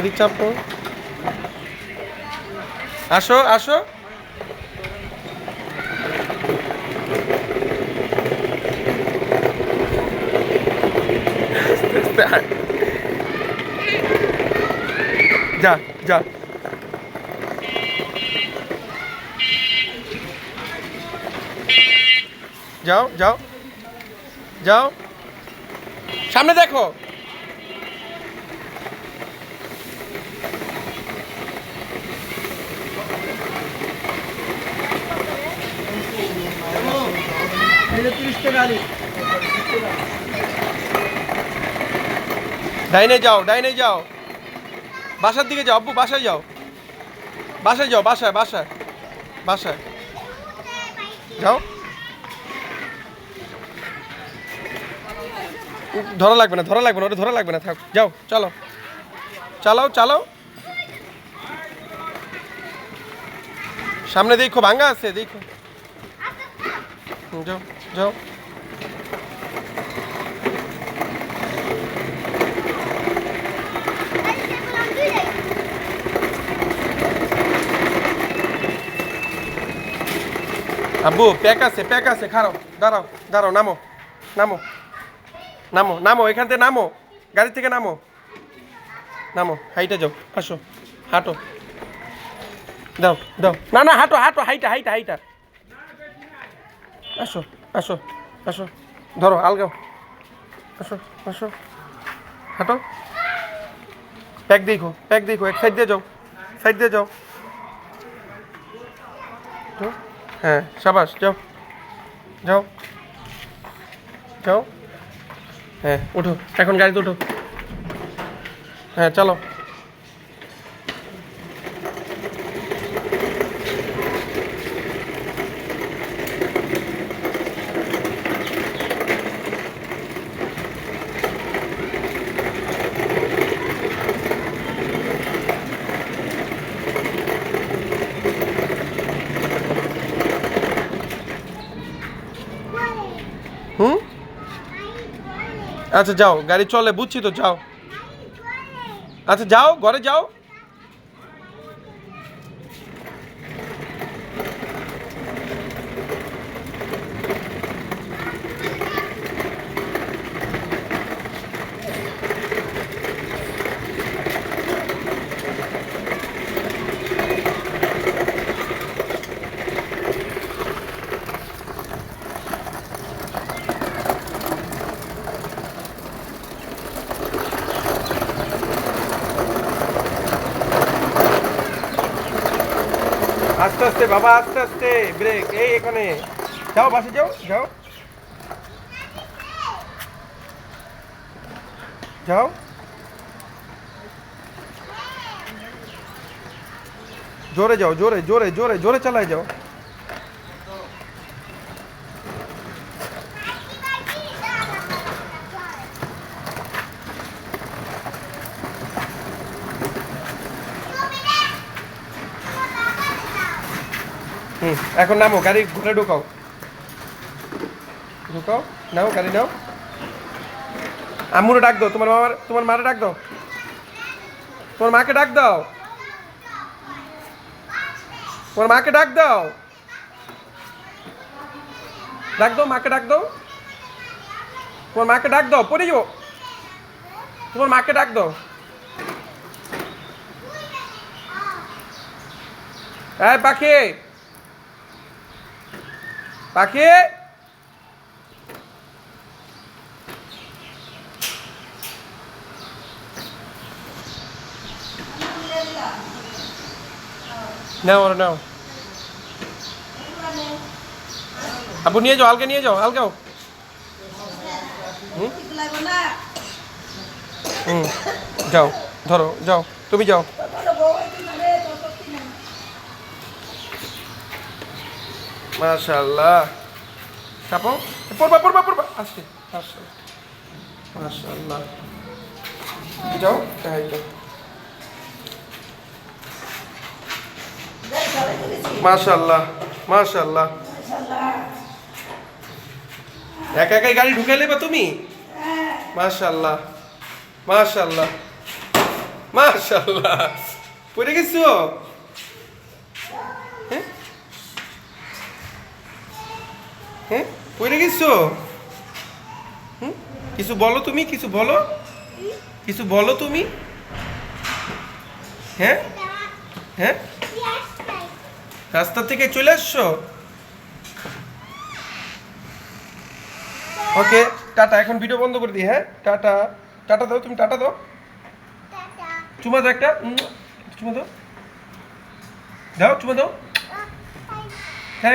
এদিক চাপো, আসো আসো। যা যা, যাও যাও যাও, সামনে দেখো। ডাইনে যাও, ডাইনে যাও, বাসার দিকে যাও আব্বু, বাসায় যাও, বাসায় যাও, বাসায় বাসায় বাসায় যাও। ধরা লাগবে না, ধরা লাগবে না, ওটা ধরা লাগবে না, থাক, যাও, চলো, চালাও চালাও। সামনে দেখো, ভাঙ্গা আছে দেখো। যাও যাও। আব্বু প্যাক আছে, প্যাক আছে, খারাও, দাঁড়াও দাঁড়াও, নামো নামো নামো নামো, এখান থেকে নামো, গাড়ি থেকে নামো, নামো, হাইটা যাও, আসো, হাঁটো, দাও দাও, না না, হাঁটো হাঁটো, হাইটা হাইটা হাইটা, আসো আসো আসো, ধরো আলগাও, আসো আসো, হাঁটো, প্যাক দেখো, প্যাক দেখো, এক সাইড দিয়ে যাও, সাইড দিয়ে যাও, হ্যাঁ সাবাস, যাও যাও যাও, হ্যাঁ ওঠো, এখন গাড়িতে ওঠো, হ্যাঁ চলো। হুম, আচ্ছা যাও, গাড়ি চলে বুঝছি তো, যাও, আচ্ছা যাও, ঘরে যাও। আস্তে আস্তে বাবা, আস্তে আস্তে, ব্রেক, এই এখানে, যাও বাসে যাও, যাও যাও, জোরে যাও, জোরে জোরে জোরে জোরে চালায় যাও। হুম, এখন নামো, গাড়ি ঘুরে ঢুকাও, ঢুকাও, নাও গাড়ি নাও। আম্মুরে ডাক দাও, তোমার মামার, তোমার মারে ডাক দাও, তোমার মাকে ডাক দাও, তোমার মাকে ডাক দাও, ডাক দাও, মাকে ডাক দাও, তোমার মাকে ডাক দাও, পড়ে যাবো, তোমার মাকে ডাক দাও। এই পাখি, পাখি, নাও ওরা নাও, আব্বু নিয়ে যাও, আলগে নিয়ে যাও, আলগাও। হুম হুম, যাও, ধরো, যাও, তুমি যাও। মাশাআল্লাহ, চাপো, পড়বা পড়বা পড়বা, আস্তে আস্তে, মাশাআল্লাহ, যাও, হ্যাঁ যাও, মাশাআল্লাহ মাশাআল্লাহ। একা একাই গাড়ি ঢুকে নেবে তুমি, মাশাআল্লাহ মাশাআল্লাহ মাশাআল্লাহ, পড়ে গেছো? হ্যাঁ হ্যাঁ, পড়ে গেছো? কিছু বলো তুমি, কিছু বলো, কিছু বলো তুমি। হ্যাঁ হ্যাঁ, রাস্তা থেকে চলে আসছো? ওকে, টাটা, এখন ভিডিও বন্ধ করে দিই। হ্যাঁ, টাটা। টাটা দাও, তুমি টাটা দাও। চুমা দাও একটা, চুমা দাও, দাও চুমা দাও।